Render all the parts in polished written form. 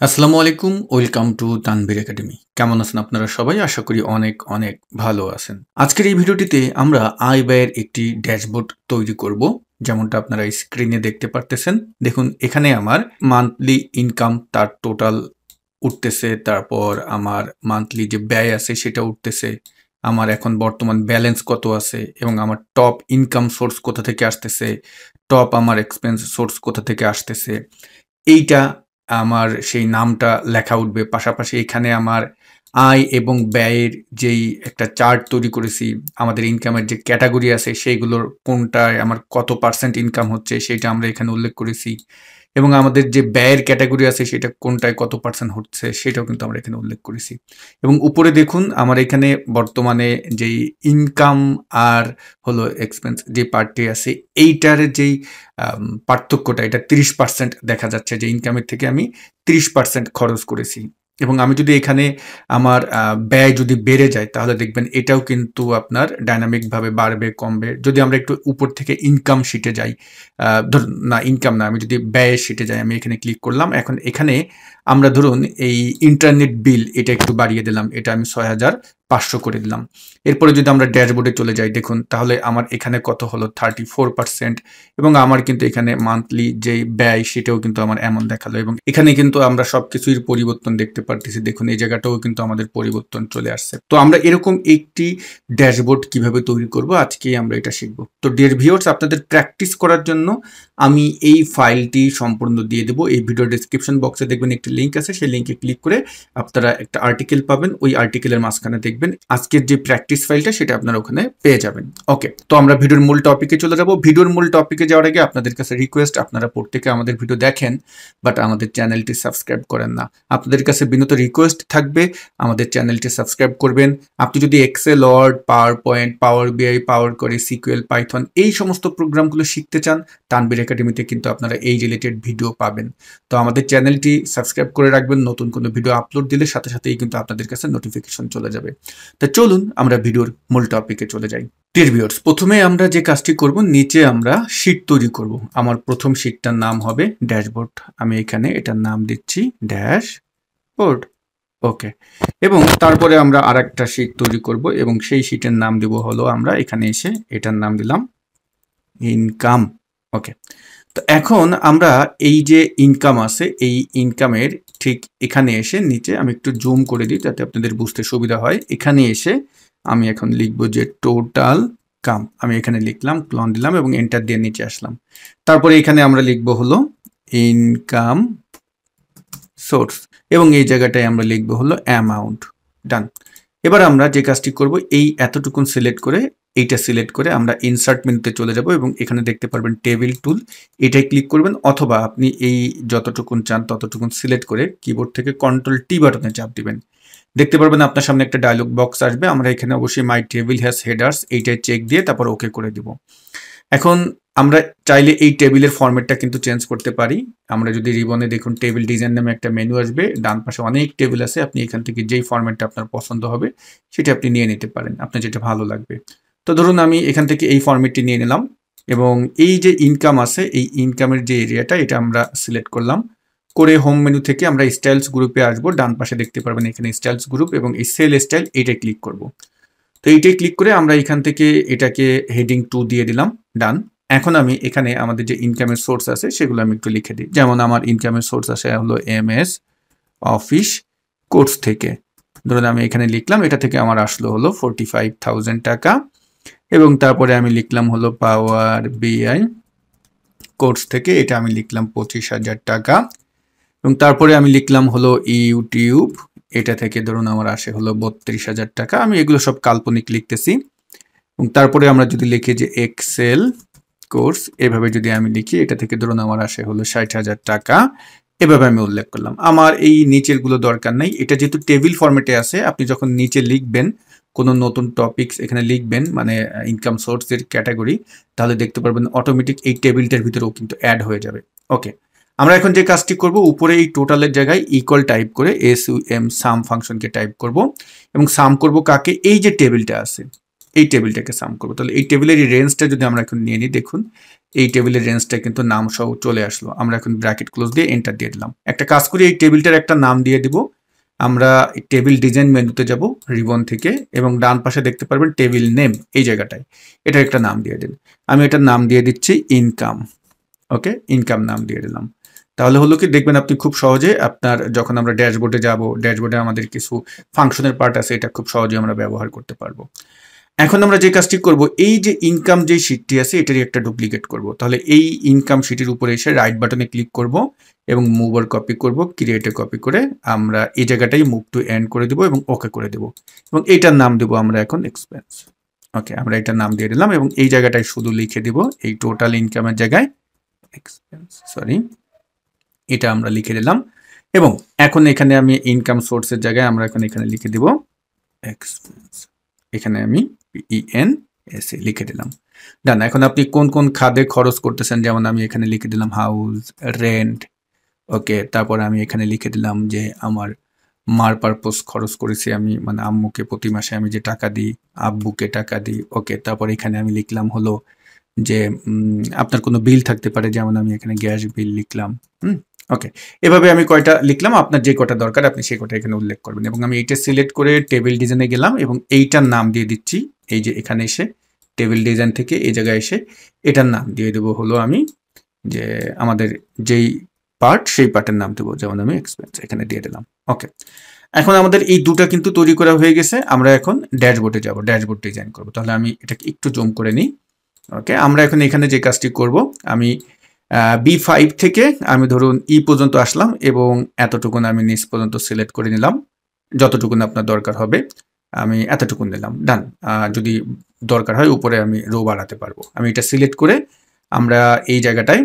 আসসালামু আলাইকুম, welcome to Tanvir academy. কেমন আছেন আপনারা সবাই? আশা করি অনেক অনেক ভালো আছেন। আজকের এই ভিডিওটিতে আমরা আয় ব্যয়ের একটি ড্যাশবোর্ড তৈরি করব। যেমনটা আপনারা স্ক্রিনে দেখতে পারতেছেন। দেখুন এখানে আমার মান্থলি ইনকাম তার টোটাল উঠতেছে, তারপর আমার মান্থলি যে ব্যয় আছে সেটা উঠতেছে, আমার এখন বর্তমান ব্যালেন্স কত আছে এবং আমার টপ ইনকাম সোর্স কোথা থেকে আসতেছে, টপ আমার এক্সপেন্স সোর্স কোথা থেকে আসতেছে, এইটা আমার সেই নামটা লেখা উঠবে। পাশাপাশি এখানে আমার আয় এবং ব্যয়ের যেই একটা চার্ট তৈরি করেছি, আমাদের ইনকামের যে ক্যাটাগরি আছে সেইগুলোর কোনটায় আমার কত পার্সেন্ট ইনকাম হচ্ছে সেটা আমরা এখানে উল্লেখ করেছি, এবং আমাদের যে ব্যয়ের ক্যাটাগরি আছে সেটা কোনটায় কত পার্সেন্ট হচ্ছে সেটাও কিন্তু আমরা এখানে উল্লেখ করেছি। এবং উপরে দেখুন আমার এখানে বর্তমানে যেই ইনকাম আর হলো এক্সপেন্স যে পার্টটি আছে, এইটার যেই পার্থক্যটা, এটা 30% দেখা যাচ্ছে যে ইনকামের থেকে আমি 30% খরচ করেছি। এবং আমি যদি এখানে আমার ব্যয় যদি বেড়ে যায় তাহলে দেখবেন এটাও কিন্তু আপনার ডাইনামিকভাবে বাড়বে কমবে। যদি আমরা একটু উপর থেকে ইনকাম শিটে যাই, ধরুন না ইনকাম না, আমি যদি ব্যয়ের শিটে যাই, আমি এখানে ক্লিক করলাম। এখন এখানে আমরা ধরুন এই ইন্টারনেট বিল এটা একটু বাড়িয়ে দিলাম, এটা আমি ৬,৫০০ করে দিলাম। এরপরে যদি আমরা ড্যাশবোর্ডে চলে যাই, দেখুন তাহলে আমার এখানে কত হলো 34%, এবং আমার কিন্তু এখানে মান্থলি যেই ব্যয় সেটাও কিন্তু আমার এমন দেখালো। এবং এখানে কিন্তু আমরা সবকিছুর পরিবর্তন দেখতে পারতেছি। দেখুন এই জায়গাটাও কিন্তু আমাদের পরিবর্তন চলে আসছে। তো আমরা এরকম একটি ড্যাশবোর্ড কিভাবে তৈরি করব আজকেই আমরা এটা শিখব। তো ডিয়ার ভিউয়ার্স, আপনাদের প্র্যাকটিস করার জন্য আমি এই ফাইলটি সম্পূর্ণ দিয়ে দেবো। এই ভিডিও ডেসক্রিপশন বক্সে দেখবেন একটি লিঙ্ক আছে, সেই লিঙ্কে ক্লিক করে আপনারা একটা আর্টিকেল পাবেন। ওই আর্টিকেলের মাঝখানে দেখবেন আজকের যে প্র্যাকটিস ফাইলটা সেটা আপনারা ওখানে পেয়ে যাবেন। ওকে, তো আমরা ভিডিওর মূল টপিকে চলে যাব। ভিডিওর মূল টপিকে যাওয়ার আগে আপনাদের কাছে রিকোয়েস্ট, আপনারা প্রত্যেকে আমাদের ভিডিও দেখেন বাট আমাদের চ্যানেলটি সাবস্ক্রাইব করেন না। আপনাদের কাছে বিনীত রিকোয়েস্ট থাকবে আমাদের চ্যানেলটি সাবস্ক্রাইব করবেন। আপনি যদি এক্সেল, ওয়ার্ড, পাওয়ার পয়েন্ট, পাওয়ার বিআই, পাওয়ার করে, সিকিউএল, পাইথন এই সমস্ত প্রোগ্রামগুলো শিখতে চান, তানভীর একাডেমিতে কিন্তু আপনারা এই রিলেটেড ভিডিও পাবেন। তো আমাদের চ্যানেলটি সাবস্ক্রাইব করে রাখবেন, নতুন কোনো ভিডিও আপলোড দিলে সাথে সাথেই কিন্তু আপনাদের কাছে নোটিফিকেশন চলে যাবে। তো চলুন আমরা ভিডিওর মূল টপিকে চলে যাই। ডিয়ার ভিউয়ার্স, প্রথমে আমরা যে কাজটি করব, নিচে আমরা শীট তৈরি করব। আমার প্রথম শীটটার নাম হবে ড্যাশবোর্ড। আমি এখানে এটার নাম দিচ্ছি ড্যাশবোর্ড। ওকে, এবং তারপরে আমরা আরেকটা শীট তৈরি করব এবং সেই শীটের নাম দেব হলো, আমরা এখানে এসে এটার নাম দিলাম ইনকাম। ওকে, তো এখন আমরা এই যে ইনকাম আছে, এই ইনকামের ঠিক এখানে এসে নিচে আমি একটু জুম করে দিই যাতে আপনাদের বুঝতে সুবিধা হয়। এখানে এসে আমি এখন লিখবো যে টোটাল কাম। আমি এখানে লিখলাম, ক্লন দিলাম এবং এন্টার দিয়ে নিচে আসলাম। তারপরে এখানে আমরা লিখবো হলো ইনকাম সোর্স, এবং এই জায়গাটায় আমরা লিখবো হলো অ্যামাউন্ট। ডান। এবার আমরা যে কাজটি করব, এই এতটুকুন সিলেক্ট করে, এইটা সিলেক্ট করে আমরা ইনসার্ট মেনুতে চলে যাব এবং এখানে দেখতে পারবেন টেবিল টুল, এটাই ক্লিক করবেন, অথবা আপনি এই যতটুকুন চান ততটুকুন সিলেক্ট করে কিবোর্ড থেকে কন্ট্রোল টি বাটনে চাপ দিবেন। দেখতে পারবেন আপনার সামনে একটা ডায়লগ বক্স আসবে। আমরা এখানে অবশ্যই মাই টেবিল হ্যাজ হেডার্স এইটাই চেক দিয়ে তারপর ওকে করে দিব। এখন আমরা চাইলে এই টেবিলের ফরম্যাটটা কিন্তু চেঞ্জ করতে পারি। আমরা যদি রিবনে দেখুন টেবিল ডিজাইন নামে একটা মেনু আসবে, ডান পাশে অনেক টেবিল আছে, আপনি এখান থেকে যেই ফরম্যাটটা আপনার পছন্দ হবে সেটা আপনি নিয়ে নিতে পারেন, আপনার যেটা ভালো লাগবে। তো ধরুন আমি এখান থেকে এই ফরম্যাটটি নিয়ে নিলাম, এবং এই যে ইনকাম আছে, এই ইনকামের যে এরিয়াটা এটা আমরা সিলেক্ট করলাম করে হোম মেনু থেকে আমরা স্টাইলস গ্রুপে আসবো। ডান পাশে দেখতে পারবেন এখানে স্টাইলস গ্রুপ এবং এই সেল স্টাইল, এইটাই ক্লিক করব। তো এইটাই ক্লিক করে আমরা এখান থেকে এটাকে হেডিং 2 দিয়ে দিলাম। ডান। এখন আমি এখানে আমাদের যে ইনকামের সোর্স আছে সেগুলো আমি একটু লিখে দিই। যেমন আমার ইনকামের সোর্স আছে হলো এমএস অফিস কোর্স থেকে। ধরুন আমি এখানে লিখলাম, এটা থেকে আমার আসলো হলো 45,000 টাকা, এবং তারপরে আমি লিখলাম হলো পাওয়ার বিআই কোর্স থেকে, এটা আমি লিখলাম 25,000 টাকা, এবং তারপরে আমি লিখলাম হলো ইউটিউব, এটা থেকে ধরুন আমার আসে হলো 32,000 টাকা। আমি এগুলো সব কাল্পনিক লিখতেছি। এবং তারপরে আমরা যদি লিখি যে এক্সেল কোর্স, এভাবে যদি আমি লিখি, এটা থেকে ধরুন আমার আসে হলো 60,000 টাকা। এভাবে আমি উল্লেখ করলাম। আমার এই নিচের গুলো দরকার নাই, এটা যেহেতু টেবিল ফরম্যাটে আছে, আপনি যখন নিচে লিখবেন কোনো নতুন টপিকস এখানে লিখবেন, মানে ইনকাম সোর্সের ক্যাটাগরি, তাহলে দেখতে পারবেন অটোমেটিক এই টেবিলটার ভিতরেও কিন্তু অ্যাড হয়ে যাবে। ওকে, আমরা এখন যে কাজটি করব, উপরে এই টোটালের জায়গায় ইকুয়াল টাইপ করে SUM সাম ফাংশনকে টাইপ করব, এবং সাম করব কাকে, এই যে টেবিলটা আছে এই টেবিলটাকে সাম করবো। তাহলে এই টেবিলের এই রেঞ্জটা যদি আমরা এখন নিয়ে নিই, দেখুন এই টেবিলের রেঞ্জটা কিন্তু নাম সহ চলে আসলো। আমরা এখন ব্র্যাকেট ক্লোজ দিয়ে এন্টার দিয়ে দিলাম। একটা কাজ করি, এই টেবিলটার একটা নাম দিয়ে দিব। আমরা টেবিল ডিজাইন মেনুতে যাব রিবন থেকে, এবং ডান পাশে দেখতে পারবেন টেবিল নেম, এই জায়গাটায় এটার একটা নাম দিয়ে দিন। আমি এটার নাম দিয়ে দিচ্ছি ইনকাম। ওকে, ইনকাম নাম দিয়ে দিলাম। তাহলে হলো কি, দেখবেন আপনি খুব সহজে আপনার যখন আমরা ড্যাশবোর্ডে যাব, ড্যাশবোর্ডে আমাদের কিছু ফাংশনের পার্ট আছে, এটা খুব সহজে আমরা ব্যবহার করতে পারবো। এখন আমরা যে কাজটি করব, এই যে ইনকাম যে শিটটি আছে এটারই একটা ডুপ্লিকেট করব। তাহলে এই ইনকাম শিটের উপরে এসে রাইট বাটনে ক্লিক করব এবং মুভার কপি করব, ক্রিয়েটে কপি করে আমরা এই জায়গাটাই মুভ টু এন্ড করে দেব এবং ওকে করে দেব, এবং এইটার নাম দেব আমরা এখন এক্সপেন্স। ওকে, আমরা এটার নাম দিয়ে দিলাম এবং এই জায়গাটায় শুধু লিখে দিব এই টোটাল ইনকামের জায়গায় এক্সপেন্স, সরি, এটা আমরা লিখে দিলাম। এবং এখন এখানে আমি ইনকাম সোর্সের জায়গায় আমরা এখন এখানে লিখে দিব এক্সপেন্স, এখানে আমি PENS লিখে দিলাম। ডান। এখন আপনি কোন কোন খাতে খরচ করতেছেন, যেমন আমি এখানে লিখে দিলাম হাউস রেন্ট। ওকে, তারপর আমি এখানে লিখে দিলাম যে আমার মার পারপোজ খরচ করেছি আমি, মানে আম্মুকে প্রতি মাসে আমি যে টাকা দিই, আব্বুকে টাকা দিই। ওকে, তারপর এখানে আমি লিখলাম হলো যে আপনার কোনো বিল থাকতে পারে, যেমন আমি এখানে গ্যাস বিল লিখলাম। ওকে, এভাবে আমি কয়টা লিখলাম, আপনার যে কটা দরকার আপনি সেই কটা এখানে উল্লেখ করবেন। এবং আমি এইটা সিলেক্ট করে টেবিল ডিজাইনে গেলাম এবং এইটার নাম দিয়ে দিচ্ছি, এই যে এখানে এসে টেবিল ডিজাইন থেকে এই জায়গায় এসে এটার নাম দিয়ে দেবো হলো আমি যে আমাদের যেই পার্ট সেই পার্টের নাম দেবো, যেমন আমি এক্সপেন্স এখানে দিয়ে দিলাম। ওকে, এখন আমাদের এই দুটা কিন্তু তৈরি করা হয়ে গেছে। আমরা এখন ড্যাশবোর্ডে যাব, ড্যাশবোর্ড ডিজাইন করব। তাহলে আমি এটাকে একটু জুম করে নিই। ওকে, আমরা এখন এখানে যে কাজটি করব, আমি B5 থেকে আমি ধরুন পর্যন্ত আসলাম এবং এতটুকুন আমি নিচ পর্যন্ত সিলেক্ট করে নিলাম, যতটুকুন আপনার দরকার হবে আমি এতটুকুন নিলাম। ডান। যদি দরকার হয় উপরে আমি রো বাড়াতে পারবো। আমি এটা সিলেক্ট করে আমরা এই জায়গাটায়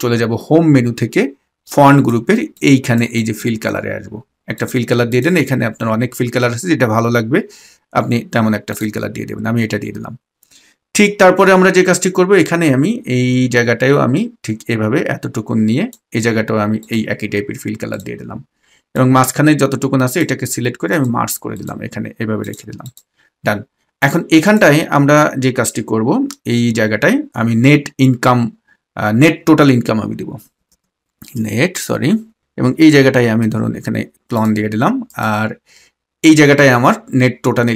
চলে যাব হোম মেনু থেকে ফন্ট গ্রুপের এইখানে এই যে ফিল কালারে আসবো। একটা ফিল কালার দিয়ে দেন, এখানে আপনার অনেক ফিল কালার আছে, যেটা ভালো লাগবে আপনি তেমন একটা ফিল কালার দিয়ে দেবেন। আমি এটা দিয়ে দিলাম। ঠিক তারপরে আমরা যে কাজটি করব, এখানে আমি এই জায়গাটায়ও আমি ঠিক এভাবে এতটুকুন নিয়ে এই জায়গাটাও আমি এই একই টাইপের ফিল কালার দিয়ে দিলাম এবং মাঝখানে যতটুকুন আছে এটাকে সিলেক্ট করে আমি মার্জ করে দিলাম, এখানে এভাবে রেখে দিলাম। ডান। এখন এখানটায় আমরা যে কাজটি করব, এই জায়গাটায় আমি net income, net total income আমি দিব, নেট, সরি, এবং এই জায়গাটায় আমি ধরুন এখানে ক্লন দিয়ে দিলাম, আর এই জায়গাটায় আমার নেট টোটাল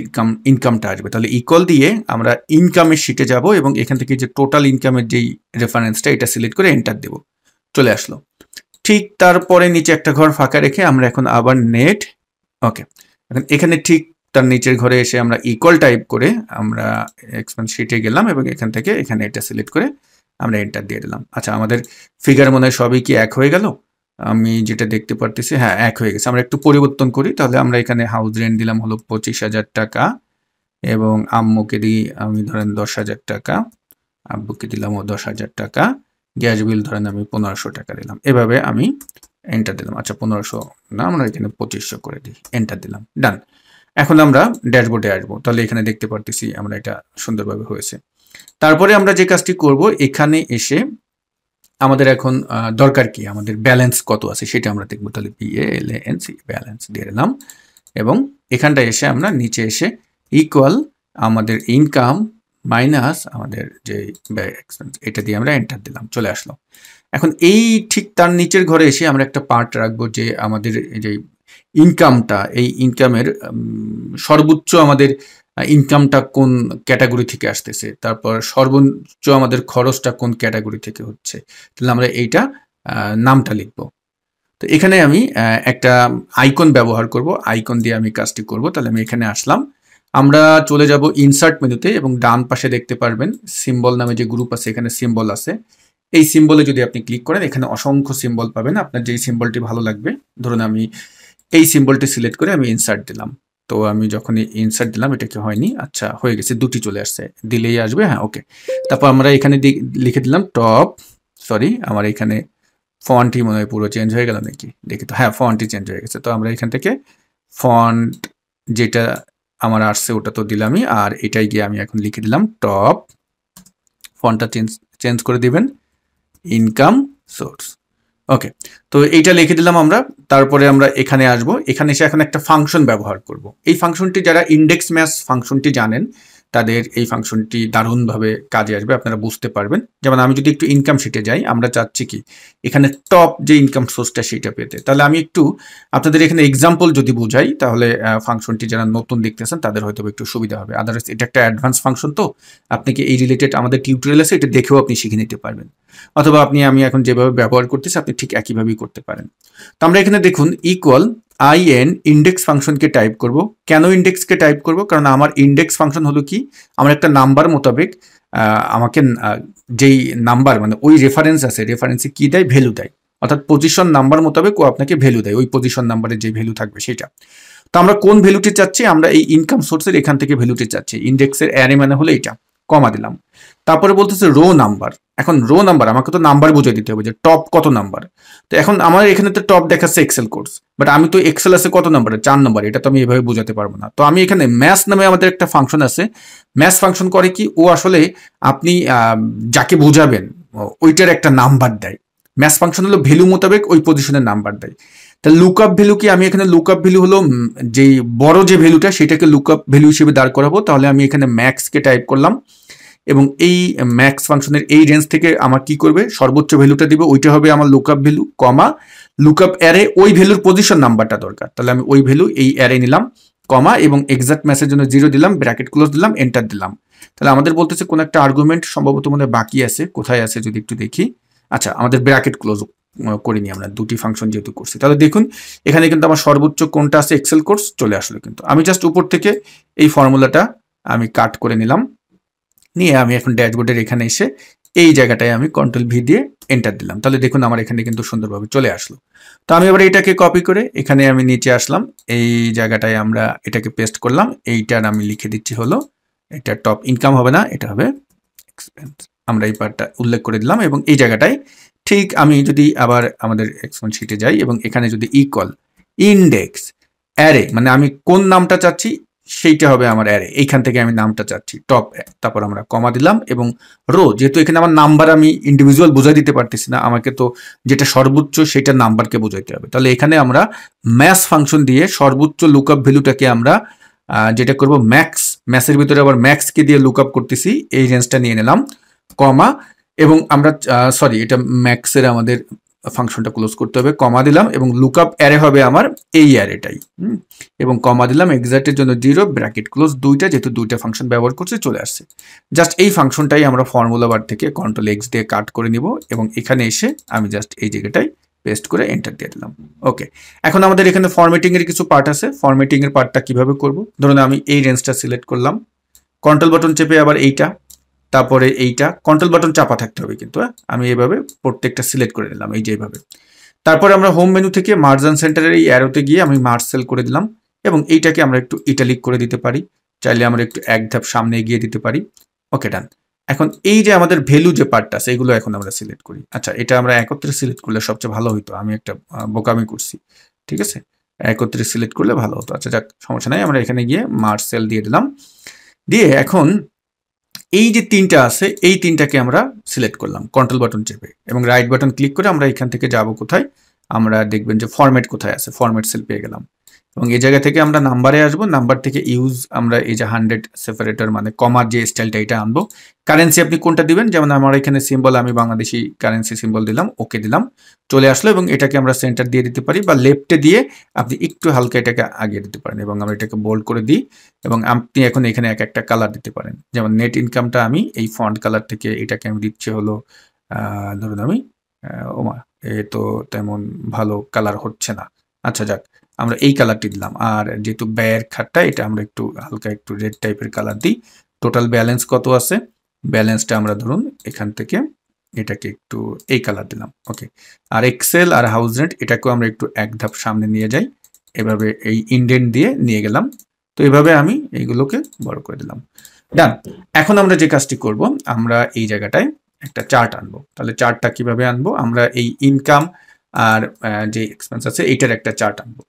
ইনকামটা আসবে। তাহলে ইকুয়াল দিয়ে আমরা ইনকামের শিটে যাব এবং এখান থেকে যে টোটাল ইনকামের যেই রেফারেন্সটা এটা সিলেক্ট করে এন্টার দেব, চলে আসলো। ঠিক তারপরে নিচে একটা ঘর ফাঁকা রেখে আমরা এখন আবার নেট, ওকে, এখন এখানে ঠিক তার নিচের ঘরে এসে আমরা ইকুয়াল টাইপ করে আমরা এক্সপেন্স শিটে গেলাম এবং এখান থেকে এখানে এটা সিলেক্ট করে আমরা এন্টার দিয়ে দিলাম। আচ্ছা, আমাদের ফিগার মনে হয় সবই কি এক হয়ে গেল? আমি যেটা দেখতে পারতেছি, হ্যাঁ, এক হয়ে গেছে। আমরা একটু পরিবর্তন করি। তাহলে আমরা এখানে হাউস রেন্ট দিলাম হলো 25,000 টাকা এবং আম্মুকে দিই আমি ধরেন 10,000 টাকা, আব্বুকে দিলাম 10,000 টাকা, গ্যাস বিল ধরেন আমি 1500 টাকা দিলাম। এভাবে আমি এন্টার দিলাম। আচ্ছা, 1500 না, আমরা এখানে 2500 করে দিই, এন্টার দিলাম। ডান। এখন আমরা ড্যাশবোর্ডে আসবো। তাহলে এখানে দেখতে পারতেছি আমরা এটা সুন্দরভাবে হয়েছে। তারপরে আমরা যে কাজটি করব, এখানে এসে আমাদের এখন দরকার কি, আমাদের ব্যালেন্স কত আছে সেটা আমরা দেখবো। তাহলে BALANC ব্যালেন্স দিয়ে দিলাম এবং এখানটায় এসে আমরা নিচে এসে ইকুয়াল আমাদের ইনকাম মাইনাস আমাদের যে ব্যয় এক্সপেন্স, এটা দিয়ে আমরা এন্টার দিলাম, চলে আসলো। এখন এই ঠিক তার নিচের ঘরে এসে আমরা একটা পার্ট রাখবো যে আমাদের যে ইনকামটা, এই ইনকামের সর্বোচ্চ আমাদের ইনকামটা কোন ক্যাটাগরি থেকে আসতেছে, তারপর সর্বোচ্চ আমাদের খরচটা কোন ক্যাটাগরি থেকে হচ্ছে। তাহলে আমরা এইটা নামটা লিখব। তো এখানে আমি একটা আইকন ব্যবহার করব, আইকন দিয়ে আমি কাজটি করব। তাহলে আমি এখানে আসলাম, আমরা চলে যাব ইনসার্ট মেনুতে এবং ডান পাশে দেখতে পারবেন সিম্বল নামে যে গ্রুপ আছে, এখানে সিম্বল আছে। এই সিম্বলে যদি আপনি ক্লিক করেন এখানে অসংখ্য সিম্বল পাবেন, আপনার যেই সিম্বলটি ভালো লাগবে। ধরুন আমি এই সিম্বলটি সিলেক্ট করে আমি ইনসার্ট দিলাম। তো আমি যখন ইনসার্ট দিলাম এটা কি হয়নি, আচ্ছা হয়ে গেছে, দুটি চলে আসছে, দিলেই আসবে, হ্যাঁ, ওকে। তারপর আমরা এখানে লিখে দিলাম টপ, সরি, আমার এখানে ফন্টই মনে হয় পুরো চেঞ্জ হয়ে গেল নাকি, দেখি তো, হ্যাঁ, ফন্টই চেঞ্জ হয়ে গেছে। তো আমরা এখান থেকে ফন্ট যেটা আমার আসছে ওটা তো দিলামই, আর এটাই গিয়ে আমি এখন লিখে দিলাম টপ, ফন্টটা চেঞ্জ করে দিবেন, ইনকাম সোর্স। ওকে, তো এইটা লিখে দিলাম আমরা। তারপরে আমরা এখানে আসবো, এখানে এসে এখন একটা ফাংশন ব্যবহার করব। এই ফাংশনটি যারা ইন্ডেক্স ম্যাচ ফাংশনটি জানেন তাদের এই ফাংশনটি দারুণভাবে কাজে আসবে, আপনারা বুঝতে পারবেন। যেমন আমি যদি একটু ইনকাম শিটে যাই, আমরা চাচ্ছি কি এখানে টপ যে ইনকাম সোর্সটা সেটা পেতে। তাহলে আমি একটু আপনাদের এখানে এক্সাম্পল যদি বোঝাই, তাহলে ফাংশনটি যারা নতুন দেখতেছেন তাদের হয়তো একটু সুবিধা হবে। আদারওয়াইজ এটা একটা অ্যাডভান্স ফাংশন, তো আপনি কি এই রিলেটেড আমাদের টিউটোরিয়াল আছে, এটা দেখেও আপনি শিখে নিতে পারবেন, অথবা আমি এখন যেভাবে ব্যবহার করতেছি আপনি ঠিক একইভাবেই করতে পারেন। তো আমরা এখানে দেখুন ইকুয়াল IN ইন্ডেক্স ফাংশনকে টাইপ করব। কেন ইন্ডেক্সকে টাইপ করব? কারণ আমার ইন্ডেক্স ফাংশন হলো কি, আমার একটা নাম্বার মোতাবেক আমাকে যেই নাম্বার মানে ওই রেফারেন্স আছে, রেফারেন্সে কি দেয়, ভ্যালু দেয়, অর্থাৎ পজিশন নাম্বার মোতাবেক ও আপনাকে ভ্যালু দেয়, ওই পজিশন নাম্বারে যে ভ্যালু থাকবে সেটা। তো আমরা কোন ভ্যালুটি চাচ্ছি, আমরা এই ইনকাম সোর্সের এখান থেকে ভ্যালুটি চাচ্ছি। ইন্ডেক্সের অ্যারে মানে হলো এটা, কমা দিলাম। তারপরে বলতেছে রো নাম্বার। এখন রো নাম্বার আমাকে তো নাম্বার বুঝিয়ে দিতে হবে যে টপ কত নাম্বার। তো এখন আমার এখানে তো টপ দেখাচ্ছে এক্সেল কোর্স, বাট আমি তো এক্সেল আছে কত নাম্বারে, 4 নাম্বার, এটা তো আমি এভাবে বোঝাতে পারবো না। তো আমি এখানে ম্যাথ নামে আমাদের একটা ফাংশন আছে। ম্যাথ ফাংশন করে কি, ও আসলে আপনি যাকে বোঝাবেন ওইটার একটা নাম্বার দেয়। ম্যাথ ফাংশন হলো ভ্যালু মোতাবেক ওই পজিশনের নাম্বার দেয়। তা লুকআপ ভ্যালু কি, আমি এখানে লুকআপ ভ্যালু হলো যেই বড় যে ভ্যালুটা সেটাকে লুকআপ ভ্যালু হিসেবে দাঁড় করাবো। তাহলে আমি এখানে ম্যাক্সকে টাইপ করলাম এবং এই ম্যাক্স ফাংশনের এই রেঞ্জ থেকে আমার কি করবে, সর্বোচ্চ ভ্যালুটা দিবে, ওইটা হবে আমার লুকআপ ভ্যালু, কমা লুকআপ অ্যারে ওই ভ্যালুর পজিশন নাম্বারটা দরকার। তাহলে আমি ওই ভ্যালু এই অ্যারে নিলাম, কমা এবং এক্সাক্ট ম্যাচের জন্য 0 দিলাম, ব্র্যাকেট ক্লোজ দিলাম, এন্টার দিলাম। তাহলে আমাদের বলতেছে কোন একটা আর্গুমেন্ট সম্ভবত মনে বাকি আছে, কোথায় আছে যদি একটু দেখি। আচ্ছা, আমাদের ব্র্যাকেট ক্লোজ করিনি আমরা, দুটি ফাংশন যেহেতু করছি। তাহলে দেখুন এখানে কিন্তু আমার সর্বোচ্চ কোনটা আছে, এক্সেল কোর্স চলে আসলো। কিন্তু আমি জাস্ট উপর থেকে এই ফর্মুলাটা আমি কাট করে নিলাম, নিয়ে আমি এখন ড্যাশবোর্ডের এখানে এসে এই জায়গাটায় আমি কন্ট্রোল ভি দিয়ে এন্টার দিলাম। তাহলে দেখুন আমার এখানে কিন্তু সুন্দরভাবে চলে আসলো। তো আমি এবার এটাকে কপি করে এখানে আমি নিচে আসলাম, এই জায়গাটায় আমরা এটাকে পেস্ট করলাম। এইটার আমি লিখে দিচ্ছি হলো, এটা টপ ইনকাম হবে না, এটা হবে এক্সপেন্স। আমরা এই পার্টটা উল্লেখ করে দিলাম এবং এই জায়গাটায় ঠিক আমি যদি আবার আমাদের এক্সপেন্স শিটে যাই এবং এখানে যদি ইকুয়াল ইন্ডেক্স অ্যারে, মানে আমি কোন নামটা চাচ্ছি সেইটা হবে আমার অ্যারে, এইখান থেকে আমি নামটা চাচ্ছি টপ, তারপর আমরা কমা দিলাম এবং রো, যেহেতু এখানে আমার নাম্বার আমি ইন্ডিভিজুয়াল বোঝাই দিতে পারতেছি না, আমাকে তো যেটা সর্বোচ্চ সেটা নাম্বারকে বোঝাইতে হবে। তাহলে এখানে আমরা ম্যাথ ফাংশন দিয়ে সর্বোচ্চ লুকআপ ভ্যালুটাকে আমরা যেটা করব ম্যাথের ভিতরে আবার ম্যাক্সকে দিয়ে লুকআপ করতেছি, এই রেঞ্জটা নিয়ে নিলাম, কমা এবং আমরা এটা ম্যাক্সের আমাদের ফাংশনটা ক্লোজ করতে হবে, কমা দিলাম এবং লুকআপ অ্যারে হবে আমার এই অ্যারেটাই, এবং কমা দিলাম, এক্সাক্টের জন্য 0, ব্র্যাকেট ক্লোজ, দুইটা, যেহেতু দুইটা ফাংশন ব্যবহার করছে চলে আসছে। জাস্ট এই ফাংশনটাই আমরা ফর্মুলা বার থেকে কন্ট্রোল এক্স দিয়ে কাট করে নিব এবং এখানে এসে আমি জাস্ট এই জায়গাটায় পেস্ট করে এন্টার দিয়ে দিলাম। ওকে, এখন আমাদের এখানে ফরম্যাটিং এর কিছু পার্ট আছে। ফরম্যাটিং এর পার্টটা কিভাবে করব, ধরুন আমি এই রেঞ্জটা সিলেক্ট করলাম, কন্ট্রোল বাটন চেপে আবার এইটা, তারপরে এইটা, কন্ট্রোল বাটন চাপা থাকতে হবে কিন্তু, আমি এইভাবে প্রত্যেকটা সিলেক্ট করে নিলাম এই যে এইভাবে। তারপরে আমরা হোম মেনু থেকে মার্জিন সেন্টারের এই অ্যারোতে গিয়ে আমি মার্জ সেল করে দিলাম এবং এইটাকে আমরা একটু ইটালিক করে দিতে পারি, চাইলে আমরা একটু এক ধাপ সামনে এগিয়ে দিতে পারি। ওকে, ডান। এখন এই যে আমাদের ভ্যালু যে পার্টটা আছে এগুলো এখন আমরা সিলেক্ট করি। আচ্ছা, এটা আমরা একত্রে সিলেক্ট করলে সবচেয়ে ভালো হতো, আমি একটা বোকামি করছি, ঠিক আছে, একত্রে সিলেক্ট করলে ভালো হতো। আচ্ছা যাক, সমস্যা নাই, আমরা এখানে গিয়ে মার্জ সেল দিয়ে দিলাম, দিয়ে এখন এই যে তিনটা আছে এই তিনটাকে আমরা সিলেক্ট করলাম কন্ট্রোল বাটন চেপে এবং রাইট বাটন ক্লিক করে আমরা এখান থেকে যাব কোথায়, আমরা দেখবেন যে ফরম্যাট কোথায় আছে, ফরম্যাট সেল পেয়ে গেলাম এবং এই জায়গা থেকে আমরা নাম্বারে আসবো, নাম্বার থেকে ইউজ আমরা এই যে 100 সেপারেটর মানে কমার যে স্টাইলটা এটা আনবো। কারেন্সি আপনি কোনটা দিবেন, যেমন আমার এখানে সিম্বল আমি বাংলাদেশি কারেন্সি সিম্বল দিলাম, ওকে দিলাম, চলে আসলো এবং এটাকে আমরা সেন্টার দিয়ে দিতে পারি বা লেফটে দিয়ে আপনি একটু হালকা এটাকে আগিয়ে দিতে পারেন এবং আমরা এটাকে বোল্ড করে দিই এবং আপনি এখন এখানে এক একটা কালার দিতে পারেন। যেমন নেট ইনকামটা আমি এই ফন্ট কালার থেকে এটাকে আমি দিচ্ছি হলো ধরুন আমি ওমা এ তো তেমন ভালো কালার হচ্ছে না, আচ্ছা যাক আমরা এই কালারটি দিলাম। আর যেহেতু ব্যয়ের খাতটা এটা আমরা একটু হালকা একটু রেড টাইপের কালার দিই। টোটাল ব্যালেন্স কত আছে, ব্যালেন্সটা আমরা ধরুন এখান থেকে এটাকে একটু এই কালার দিলাম। ওকে, আর এক্সেল আর হাউস রেন্ট এটাকেও আমরা একটু এক ধাপ সামনে নিয়ে যাই, এভাবে এই ইন্ডেন্ট দিয়ে নিয়ে গেলাম। তো এভাবে আমি এইগুলোকে বড় করে দিলাম, ডান। এখন আমরা যে কাজটি করব, আমরা এই জায়গাটায় একটা চার্ট আনবো। তাহলে চার্টটা কিভাবে আনবো, আমরা এই ইনকাম আর যে এক্সপেন্স আছে এইটার একটা চার্ট আনবো।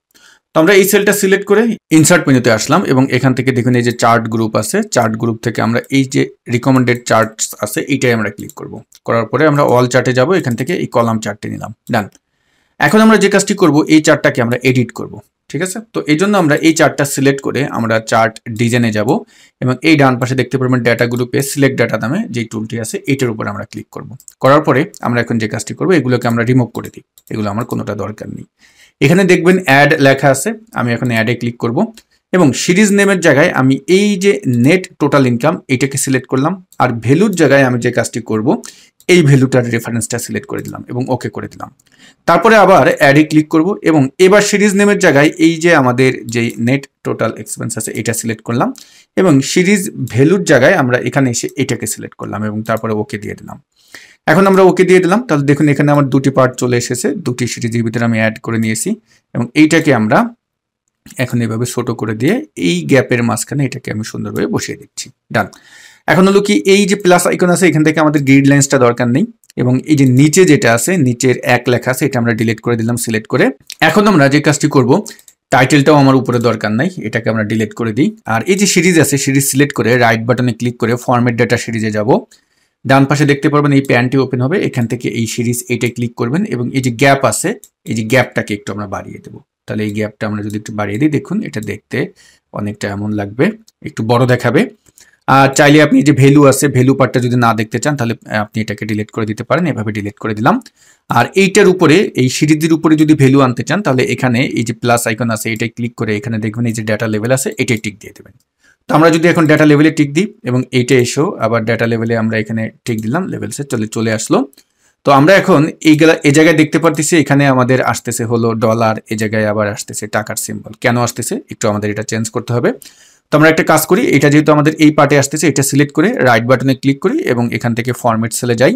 তো আমরা এই সেলটা সিলেক্ট করে ইনসার্ট মেনুতে আসলাম এবং এখান থেকে দেখুন এই যে চার্ট গ্রুপ আছে, চার্ট গ্রুপ থেকে আমরা এই যে রিকমেন্ডেড চার্টস আছে এইটাই আমরা ক্লিক করব। করার পরে আমরা অল চার্টে যাব, এখান থেকে এই কলাম চার্টটি নিলাম, ডান। এখন আমরা যে কাজটি করব, এই চার্টটাকে আমরা এডিট করব। ঠিক আছে, তো এই জন্য আমরা এই চার্টটা সিলেক্ট করে আমরা চার্ট ডিজাইনে যাব এবং এই ডান পাশে দেখতে পারবেন ডাটা গ্রুপে সিলেক্ট ডাটা নামে যে টুলটি আছে এটার উপর আমরা ক্লিক করব। করার পরে আমরা এখন যে কাজটি করব এগুলোকে আমরা রিমুভ করে দিই, এগুলো আমার কোনোটা দরকার নেই। এখানে দেখবেন অ্যাড লেখা আছে, আমি এখন অ্যাডে ক্লিক করব এবং সিরিজ নেমের জায়গায় আমি এই যে নেট টোটাল ইনকাম এটাকে সিলেক্ট করলাম, আর ভ্যালুর জায়গায় আমি যে কাজটি করব এই ভ্যালুটার রেফারেন্সটা সিলেক্ট করে দিলাম এবং ওকে করে দিলাম। তারপরে আবার অ্যাডে ক্লিক করব এবং এবার সিরিজ নেমের জায়গায় এই যে আমাদের যে নেট টোটাল এক্সপেন্স আছে এটা সিলেক্ট করলাম এবং সিরিজ ভ্যালুর জায়গায় আমরা এখানে এসে এটাকে সিলেক্ট করলাম এবং তারপরে ওকে দিয়ে দিলাম। এখন আমরা ওকে দিয়ে দিলাম, তাহলে দেখুন এখানে আমার দুটি পার্ট চলে এসেছে, দুটি সিরিজের ভিতরে আমি অ্যাড করে নিয়েছি এবং এইটাকে আমরা এখন এভাবে ছোট করে দিয়ে এই গ্যাপের মাঝখানে এটাকে আমি সুন্দরভাবে বসিয়ে দিচ্ছি। ডান। এখন হলো কি এই যে প্লাস আইকন আছে এখান থেকে আমাদের গ্রিড লাইন্সটা দরকার নেই এবং এই যে নিচে যেটা আছে নিচের এক লেখা আছে এটা আমরা ডিলিট করে দিলাম সিলেক্ট করে। এখন আমরা যে কাজটি করব টাইটেলটাও আমার উপরে দরকার নাই, এটাকে আমরা ডিলিট করে দিই। আর এই যে সিরিজ আছে সিরিজ সিলেক্ট করে রাইট বাটনে ক্লিক করে ফরম্যাট ডাটা সিরিজে যাব। ডান পাশে দেখতে পারবেন এই প্যানটি ওপেন হবে, এখান থেকে এই সিরিজ এইটা ক্লিক করবেন এবং এই যে গ্যাপ আছে এই যে গ্যাপটাকে একটু আমরা বাড়িয়ে দেবো। তাহলে এই গ্যাপটা আমরা যদি একটু বাড়িয়ে দিই দেখুন এটা দেখতে অনেকটা এমন লাগবে, একটু বড় দেখাবে। আর চাইলে আপনি যে ভ্যালু আছে ভ্যালু পার্টটা যদি না দেখতে চান তাহলে আপনি এটাকে ডিলিট করে দিতে পারেন, এভাবে ডিলিট করে দিলাম। আর এইটার উপরে এই সিরিজের উপরে যদি ভ্যালু আনতে চান তাহলে এখানে এই যে প্লাস আইকন আছে এটাই ক্লিক করে এখানে দেখবেন এই যে ডাটা লেভেল আছে এটাই টিক দিয়ে দেবেন। তো আমরা যদি এখন ডাটা লেভেলে টিক দিই এবং এইটা এসেও আবার ডাটা লেভেলে আমরা এখানে টিক দিলাম, লেভেলসে চলে আসলো। তো আমরা এখন এই জায়গায় দেখতে পারতেছি এখানে আমাদের আসতেছে হলো ডলার, এই জায়গায় আবার আসতেছে টাকার সিম্বল। কেন আসতেছে একটু আমাদের এটা চেঞ্জ করতে হবে। তো আমরা একটা কাজ করি, এটা যেহেতু আমাদের এই পার্টে আসতেছে এটা সিলেক্ট করে রাইট বাটনে ক্লিক করি এবং এখান থেকে ফরম্যাট সেলে যাই।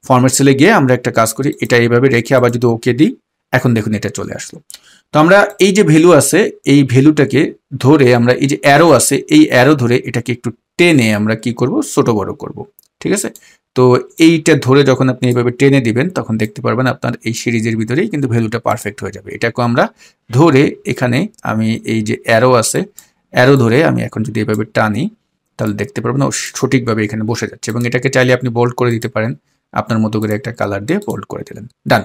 ফরম্যাট সেলে গিয়ে আমরা একটা কাজ করি, এটা এইভাবে রেখে আবার যদি ওকে দিই এখন দেখুন এটা চলে আসলো। তো আমরা এই যে ভ্যালু আছে এই ভ্যালুটাকে ধরে আমরা এই যে অ্যারো আছে এই অ্যারো ধরে এটাকে একটু টেনে আমরা কি করব ছোট বড় করব। ঠিক আছে, তো এইটা ধরে যখন আপনি এইভাবে টেনে দিবেন তখন দেখতে পারবেন আপনার এই সিরিজের ভিতরেই কিন্তু ভ্যালুটা পারফেক্ট হয়ে যাবে। এটাকে আমরা ধরে এখানে আমি এই যে অ্যারো আছে অ্যারো ধরে আমি এখন যদি এভাবে টানি তাহলে দেখতে পারবেন সঠিকভাবে এখানে বসে যাচ্ছে এবং এটাকে চাইলে আপনি বোল্ড করে দিতে পারেন, আপনার মতো করে একটা কালার দিয়ে বোল্ড করে দিলেন। ডান।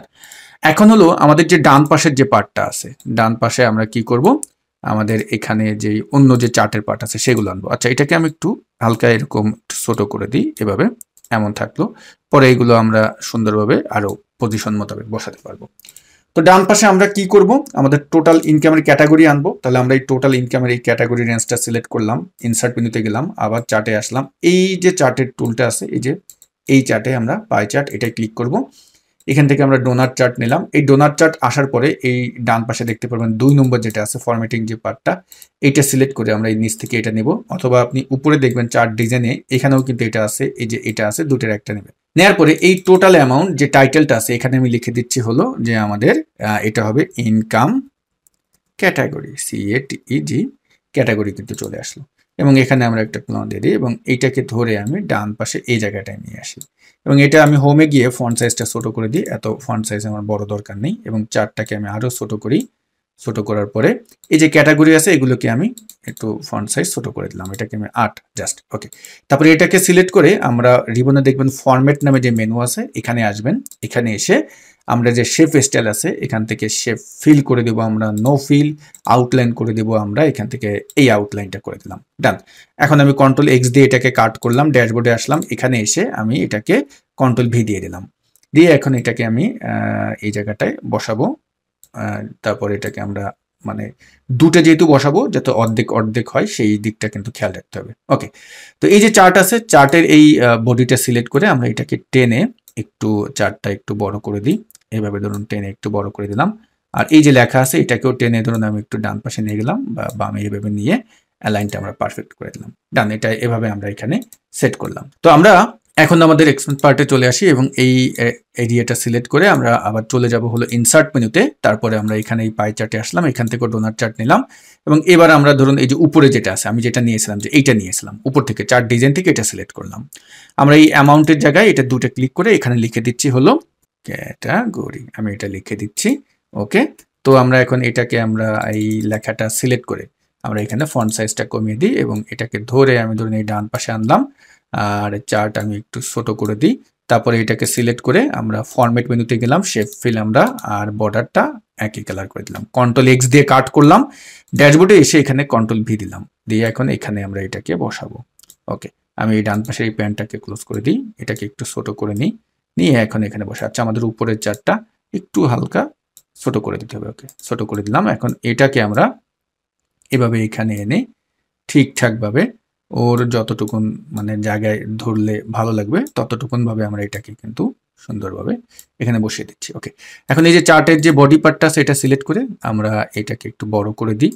এখন হলো আমাদের যে ডান পাশের যে পার্টটা আছে ডান পাশে আমরা কি করব আমাদের এখানে যে অন্য যে চার্টের পার্ট আছে সেগুলো আনবো। আচ্ছা এটাকে আমি একটু হালকা এরকম ছোট করে দিই, এভাবে এমন থাকলো, পরে এইগুলো আমরা সুন্দরভাবে আরো পজিশন মোতাবেক বসাতে পারবো। তো ডান পাশে আমরা কি করব আমাদের টোটাল ইনকামের ক্যাটাগরি আনবো, তাহলে আমরা এই টোটাল ইনকামের এই ক্যাটাগরি রেঞ্জটা সিলেক্ট করলাম, ইনসার্ট মেনুতে গেলাম, আবার চার্টে আসলাম, এই যে চার্টের টুলটা আছে এই যে এই চার্টে আমরা পাই চার্ট এটাই ক্লিক করব। এখান থেকে আমরা ডোনার চার্ট নিলাম, এই ডোনার চার্ট আসার পরে এই ডান পাশে দেখতে পারবেন 2 নম্বর যেটা আছে ফরম্যাটিং যে পার্টটা এইটা সিলেক্ট করে আমরা এই নিচ থেকে এটা নেব, অথবা আপনি উপরে দেখবেন চার্ট ডিজাইনে এখানেও কিন্তু এটা আছে, এই যে এটা আছে দুটোর একটা নেবেন। নেওয়ার পরে এই টোটাল অ্যামাউন্ট যে টাইটেলটা আছে এখানে আমি লিখে দিচ্ছি হলো যে আমাদের এটা হবে ইনকাম ক্যাটাগরি, CATEG ক্যাটাগরি কিন্তু চলে আসলো এবং এখানে আমরা একটা ক্লন দিয়ে দিই এবং এইটাকে ধরে আমি ডান পাশে এই জায়গাটায় নিয়ে আসি এবং এটা আমি হোমে গিয়ে ফন্ট সাইজটা ছোট করে দিই, এত ফন্ট সাইজ আমার বড় দরকার নেই এবং চার্টটাকে আমি আরো ছোট করি। ছোট করার পরে এই যে ক্যাটাগরি আছে এগুলোকে আমি একটু ফন্ট সাইজ ছোট করে দিলাম, এটাকে আমি 8 জাস্ট ওকে। তারপরে এটাকে সিলেক্ট করে আমরা রিবনে দেখবেন ফরম্যাট নামে যে মেনু আছে এখানে আসবেন, এখানে এসে আমরা যে শেপ স্টাইল আছে এখান থেকে শেপ ফিল করে দেবো আমরা নো ফিল, আউটলাইন করে দেবো আমরা এখান থেকে এই আউটলাইনটা করে দিলাম। ডান। এখন আমি কন্ট্রোল X দিয়ে এটাকে কাট করলাম, ড্যাশবোর্ডে আসলাম, এখানে এসে আমি এটাকে কন্ট্রোল V দিয়ে দিলাম, দিয়ে এখন এটাকে আমি এই জায়গাটায় বসাবো। তারপর এটাকে আমরা মানে দুটো যেহেতু বসাবো যাতে অর্ধেক অর্ধেক হয় সেই দিকটা কিন্তু খেয়াল রাখতে হবে। ওকে, তো এই যে চার্ট আছে চার্টের এই বডিটা সিলেক্ট করে আমরা এটাকে টেনে একটু চার্টটা একটু বড় করে দিই, এইভাবে ধরুন টেনে একটু বড় করে দিলাম। আর এই যে লেখা আছে এটাকেও টেনে ধরুন আমি একটু ডান পাশে নিয়ে গেলাম বা বামে এইভাবে নিয়ে অ্যালাইনটা আমরা পারফেক্ট করে দিলাম। ডান, এটা এভাবে আমরা এখানে সেট করলাম। তো আমরা এখন আমাদের এক্সপেন্স পার্টে চলে আসি এবং এই এরিয়াটা সিলেক্ট করে আমরা আবার চলে যাব হলো ইনসার্ট মেনুতে, তারপরে আমরা এখানে এই পাই চার্টে আসলাম, এখান থেকে ডোনার চার্ট নিলাম এবং এবার আমরা ধরুন এই যে উপরে যেটা আছে আমি যেটা নিয়েছিলাম যে এইটা নিয়েছিলাম উপর থেকে চার্ট ডিজাইন থেকে এটা সিলেক্ট করলাম। আমরা এই অ্যামাউন্টের জায়গায় এটা দুটো ক্লিক করে এখানে লিখে দিচ্ছি হলো ক্যাটাগরি, আমি এটা লিখে দিচ্ছি ওকে। তো আমরা এখন এটাকে আমরা এই লেখাটা সিলেক্ট করে আমরা এখানে ফন্ট সাইজটা কমিয়ে দিই এবং এটাকে ধরে আমি ধরুন এই ডান পাশে আনলাম আর চার্ট আমি একটু ছোট করে দিই। তারপরে এটাকে সিলেক্ট করে আমরা ফরম্যাট মেনুতে গেলাম, শেপ ফিল আমরা আর বর্ডারটা একই কালার করে দিলাম, কন্ট্রোল এক্স দিয়ে কাট করলাম, ড্যাশবোর্ডে এসে এখানে কন্ট্রোল ভি দিলাম, দিয়ে এখন এখানে আমরা এটাকে বসাবো। ওকে, আমি এই ডান পাশের এই প্যানটাকে ক্লোজ করে দিই, এটাকে একটু ছোট করে নিই, নিয়ে এখন এখানে বসে। আচ্ছা, আমাদের উপরের চারটা একটু হালকা ছোট করে দিতে হবে। ওকে, ছোট করে দিলাম। এখন এটাকে আমরা এভাবে এখানে এনে ঠিকঠাকভাবে ওর যতটুকুন মানে জায়গায় ধরলে ভালো লাগবে ততটুকুন ভাবে আমরা এটাকে কিন্তু সুন্দরভাবে এখানে বসিয়ে দিচ্ছি। ওকে, এখন এই যে চার্টের যে বডি পার্টটা আছে এটা সিলেক্ট করে আমরা এটাকে একটু বড় করে দিই।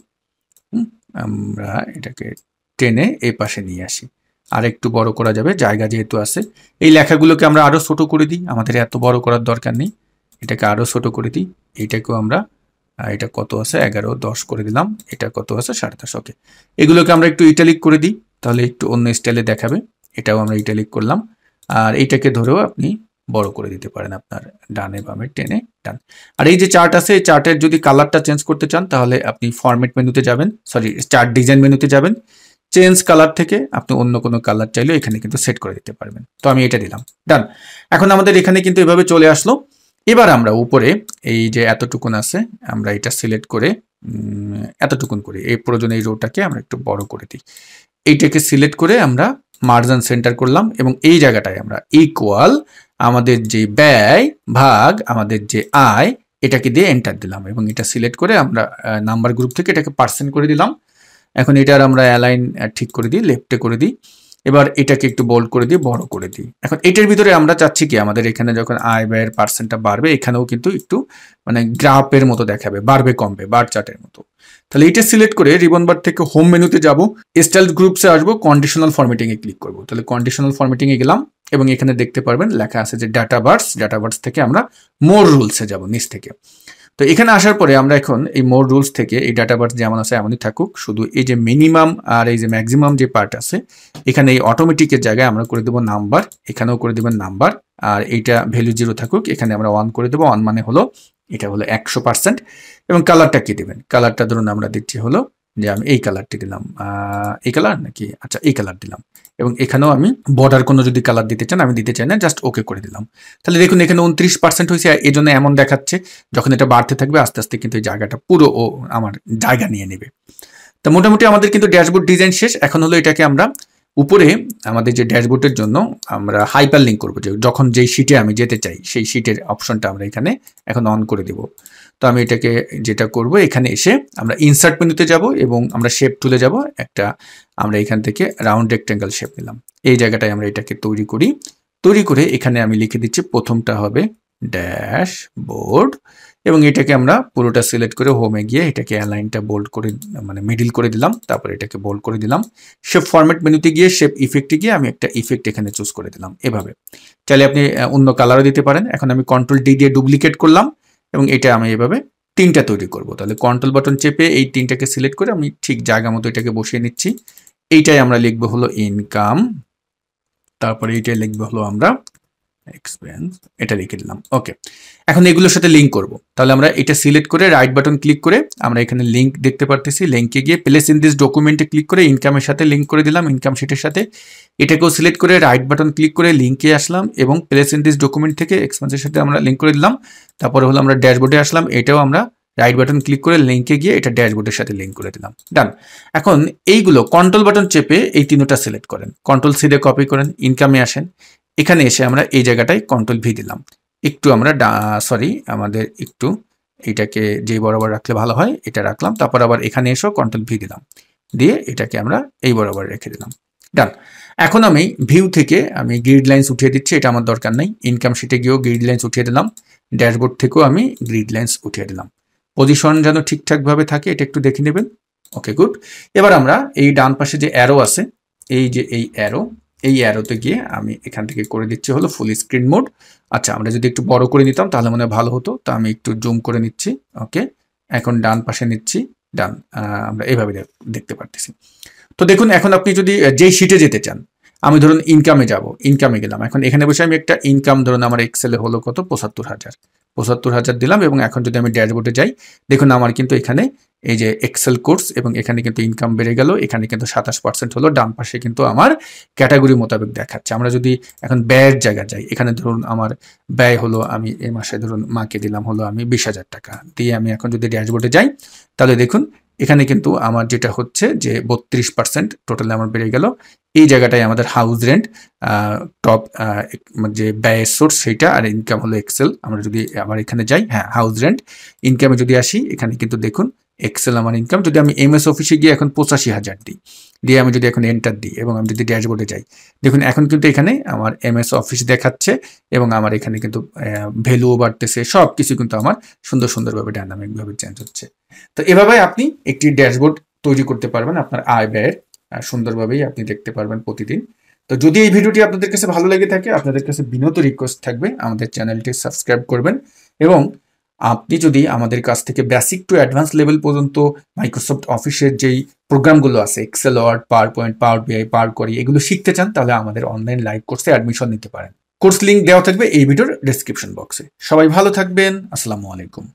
আমরা এটাকে টেনে এই পাশে নিয়ে আসি, আর একটু বড় করা যাবে, জায়গা যেহেতু আছে। এই লেখাগুলোকে আমরা আরো ছোট করে দিই, আমাদের এত বড় করার দরকার নেই, এটাকে আরো ছোট করে দিই। এইটাকেও আমরা এটা কত আছে 11, 10 করে দিলাম, এটা কত আছে 10.5। ওকে, এগুলোকে আমরা একটু ইটালিক করে দিই, তাহলে একটু অন্য স্টাইলে দেখাবে। এটাও আমরা ইটালিক করলাম, আর এইটাকে ধরেও আপনি বড় করে দিতে পারেন আপনার ডানে বামে টেনে ডান। আর এই যে চার্ট আছে, এই চার্টের যদি কালারটা চেঞ্জ করতে চান তাহলে আপনি ফরম্যাট মেনুতে যাবেন, সরি চার্ট ডিজাইন মেনুতে যাবেন, চেঞ্জ কালার থেকে আপনি অন্য কোনো কালার চাইলেও এখানে কিন্তু সেট করে দিতে পারবেন। তো আমি এটা দিলাম, ডান। এখন আমাদের এখানে কিন্তু এভাবে চলে আসলো। এবার আমরা উপরে এই যে এতটুকুন আছে আমরা এটা সিলেক্ট করে এতটুকুন করি, এই প্রয়োজনে এই রোটাকে আমরা একটু বড় করে দিই, এইটাকে সিলেক্ট করে আমরা মার্জিন সেন্টার করলাম, এবং এই জায়গাটায় আমরা ইকুয়াল আমাদের যে ব্যয় ভাগ আমাদের যে আয় এটাকে দিয়ে এন্টার দিলাম, এবং এটা সিলেক্ট করে আমরা নাম্বার গ্রুপ থেকে এটাকে পার্সেন্ট করে দিলাম। এখন এটার আমরা অ্যালাইন ঠিক করে দিই, লেফটে করে দিই। এবার এটাকে একটু বোল্ড করে দিয়ে বড় করে দিই। এখন এটার ভিতরে আমরা চাচ্ছি কি আমাদের এখানে যখন আয় ব্যয়ের পার্সেন্টটা বাড়বে এখানেও কিন্তু একটু মানে গ্রাফের মতো দেখাবে, বাড়বে কমবে, বার চার্টের মতো। তাহলে এটা সিলেক্ট করে রিবন বার থেকে হোম মেনুতে যাব, স্টাইল গ্রুপসে আসবো, কন্ডিশনাল ফরম্যাটিং এ ক্লিক করব। তাহলে কন্ডিশনাল ফরম্যাটিং এ গেলাম, এবং এখানে দেখতে পারবেন লেখা আছে যে ডাটা বার্স থেকে আমরা মোর রুলসে যাব নিচ থেকে। তো এখানে আসার পরে আমরা এখন এই মোর রুলস থেকে এই ডাটা বার্স যেমন আছে এমনই থাকুক, শুধু এই যে মিনিমাম আর এই যে ম্যাক্সিমাম যে পার্ট আছে এখানে এই অটোমেটিকের জায়গায় আমরা করে দেবো নাম্বার, এখানেও করে দেবেন নাম্বার, আর এইটা ভ্যালু 0 থাকুক, এখানে আমরা 1 করে দেবো। 1 মানে হলো এটা হলো 100%। এবং কালারটা কি দেবেন, কালারটা ধরুন আমরা দিচ্ছি হলো যে আমি এই কালারটি দিলাম, এই কালার নাকি, আচ্ছা এই কালার দিলাম। এবং এখানেও আমি বর্ডার কোনো যদি কালার দিতে চান, আমি দিতে চাই না, জাস্ট ওকে করে দিলাম। তাহলে দেখুন এখানে 29% হয়েছে, এই জন্য এমন দেখাচ্ছে। যখন এটা বাড়তে থাকবে আস্তে আস্তে কিন্তু এই জায়গাটা পুরো ও আমার জায়গা নিয়ে নেবে। তো মোটামুটি আমাদের কিন্তু ড্যাশবোর্ড ডিজাইন শেষ। এখন হলো এটাকে আমরা উপরে আমাদের যে ড্যাশবোর্ডের জন্য আমরা হাইপার লিঙ্ক করবো, যে যখন যেই শিটে আমি যেতে চাই সেই শিটের অপশনটা আমরা এখানে এখন অন করে দেব। তো আমি এটাকে যেটা করব, এখানে এসে আমরা ইনসার্ট মেনুতে যাব এবং আমরা শেপ টুলে যাব, একটা আমরা এখান থেকে রাউন্ড রেক্টেঙ্গেল শেপ নিলাম। এই জায়গাটায় আমরা এটাকে তৈরি করি, তৈরি করে এখানে আমি লিখে দিচ্ছি প্রথমটা হবে ড্যাশবোর্ড, এবং এটাকে আমরা পুরোটা সিলেক্ট করে হোমে গিয়ে এটাকে অ্যালাইনটা বোল্ড করে মানে মিডিল করে দিলাম, তারপর এটাকে বোল্ড করে দিলাম। শেপ ফরম্যাট মেনুতে গিয়ে শেপ ইফেক্টে গিয়ে আমি একটা ইফেক্ট এখানে চুজ করে দিলাম। এভাবে চাইলে আপনি অন্য কালারও দিতে পারেন। এখন আমি কন্ট্রোল ডি দিয়ে ডুপ্লিকেট করলাম, এবং এটা আমি এভাবে তিনটা তৈরি করব। তাহলে কন্ট্রোল বাটন চেপে এই তিনটাকে সিলেক্ট করে আমি ঠিক জায়গা মতো এটাকে বসিয়ে নিচ্ছি। এইটাই আমরা লিখবো হলো ইনকাম, তারপরে এইটাই লিখবো হলো আমরা এক্সপেন্স, এটা লিখে দিলাম। ওকে, এখন এগুলোর সাথে লিঙ্ক করব। তাহলে আমরা এটা সিলেক্ট করে রাইট বাটন ক্লিক করে আমরা এখানে লিঙ্ক দেখতে পারতেছি, লিঙ্কে গিয়ে প্লেস ইন দিস ডকুমেন্টে ক্লিক করে ইনকামের সাথে লিঙ্ক করে দিলাম, ইনকাম শিটের সাথে। এটাকেও সিলেক্ট করে রাইট বাটন ক্লিক করে লিঙ্কে আসলাম, এবং প্লেস ইন দিস ডকুমেন্ট থেকে এক্সপেন্সের সাথে আমরা লিঙ্ক করে দিলাম। তারপরে হলো আমরা ড্যাশবোর্ডে আসলাম, এটাও আমরা রাইট বাটন ক্লিক করে লিঙ্কে গিয়ে এটা ড্যাশবোর্ডের সাথে লিঙ্ক করে দিলাম, ডান। এখন এইগুলো কন্ট্রোল বাটন চেপে এই তিনটা সিলেক্ট করেন, কন্ট্রোল সি দিয়ে কপি করেন, ইনকামে আসেন, এখানে এসে আমরা এই জায়গাটায় কন্ট্রোল ভি দিলাম। একটু আমরা আমাদের একটু এটাকে যে বরাবর রাখলে ভালো হয় এটা রাখলাম, তারপর আবার এখানে এসেও কন্ট্রোল ভি দিলাম, দিয়ে এটাকে আমরা এই বরাবর রেখে দিলাম, ডান। এখন আমি ভিউ থেকে আমি গ্রিড লাইন্স উঠিয়ে দিচ্ছি, এটা আমার দরকার নেই। ইনকাম শিটে গিয়েও গ্রিড লাইন্স উঠিয়ে দিলাম, ড্যাশবোর্ড থেকেও আমি গ্রিড লাইন্স উঠিয়ে দিলাম। পজিশন যেন ঠিকঠাকভাবে থাকে এটা একটু দেখে নেবেন। ওকে, গুড। এবার আমরা এই ডান পাশে যে অ্যারো আছে, এই যে এই অ্যারোতে গিয়ে আমি এখান থেকে করে দিচ্ছি হলো ফুল স্ক্রিন মোড। আচ্ছা, আমরা যদি একটু বড় করে নিতাম তাহলে মনে হয় ভালো হতো, তো আমি একটু জুম করে নিচ্ছি। ওকে, এখন ডান পাশে নিচ্ছি, ডান। আমরা এইভাবে দেখতে পারতেছি। তো দেখুন এখন আপনি যদি যেই শিটে যেতে চান, আমি ধরুন ইনকামে যাব, ইনকামে গেলাম। এখন এখানে বসে আমি একটা ইনকাম ধরুন আমার এক্সেলে হলো কত ৭৫,০০০, ৭৫,০০০ দিলাম এবং এখন যদি আমি ড্যাশবোর্ডে যাই, দেখুন আমার কিন্তু এখানে এই যে এক্সেল কোর্স এবং এখানে কিন্তু ইনকাম বেড়ে গেল, এখানে কিন্তু ২৭% হলো, ডান পাশে কিন্তু আমার ক্যাটাগরি মোতাবেক দেখাচ্ছে। আমরা যদি এখন ব্যয়ের জায়গায় যাই, এখানে ধরুন আমার ব্যয় হলো, আমি এই মাসে ধরুন মাকে দিলাম হলো আমি ২০,০০০ টাকা দিয়ে আমি এখন যদি ড্যাশবোর্ডে যাই, তাহলে দেখুন এখানে কিন্তু আমার যেটা হচ্ছে যে ৩২% টোটালে আমার বেড়ে গেল। এই জায়গাটায় আমাদের হাউস রেন্ট টপ যে ব্যয়ের সোর্স সেইটা, আর ইনকাম হলো এক্সেল। আমরা যদি আবার এখানে যাই, হ্যাঁ হাউস রেন্ট, ইনকামে যদি আসি, এখানে কিন্তু দেখুন এক্সেল আমার ইনকাম। যদি আমি এমএস অফিসে গিয়ে এখন ৮৫,০০০ দিই, দিয়ে আমি যদি এখন এন্টার দিই এবং আমি যদি ড্যাশবোর্ডে যাই, দেখুন এখন কিন্তু এখানে আমার এমএস অফিস দেখাচ্ছে এবং আমার এখানে কিন্তু ভ্যালুও বাড়তেছে, সব কিছু কিন্তু আমার সুন্দরভাবে ডাইনামিকভাবে চেঞ্জ হচ্ছে। তো এভাবে আপনি একটি ড্যাশবোর্ড তৈরি করতে পারবেন, আপনার আয় ব্যয়ের সুন্দরভাবেই আপনি দেখতে পারবেন প্রতিদিন। তো যদি এই ভিডিওটি আপনাদের কাছে ভালো লেগে থাকে, আপনাদের কাছে বিনত রিকোয়েস্ট থাকবে আমাদের চ্যানেলটি সাবস্ক্রাইব করবেন এবং আপনি যদি আমাদের কাছ থেকে বেসিক টু অ্যাডভান্স লেভেল পর্যন্ত মাইক্রোসফট অফিসের যেই প্রোগ্রামগুলো আছে, এক্সেল, ওয়ার্ড, পাওয়ার পয়েন্ট, পাওয়ার বিআই, পাওয়ার কোয়ারি, এগুলো শিখতে চান, তাহলে আমাদের অনলাইন লাইভ কোর্সে অ্যাডমিশন নিতে পারেন। কোর্স লিঙ্ক দেওয়া থাকবে এই ভিডিওর ডেসক্রিপশন বক্সে। সবাই ভালো থাকবেন। আসসালামু আলাইকুম।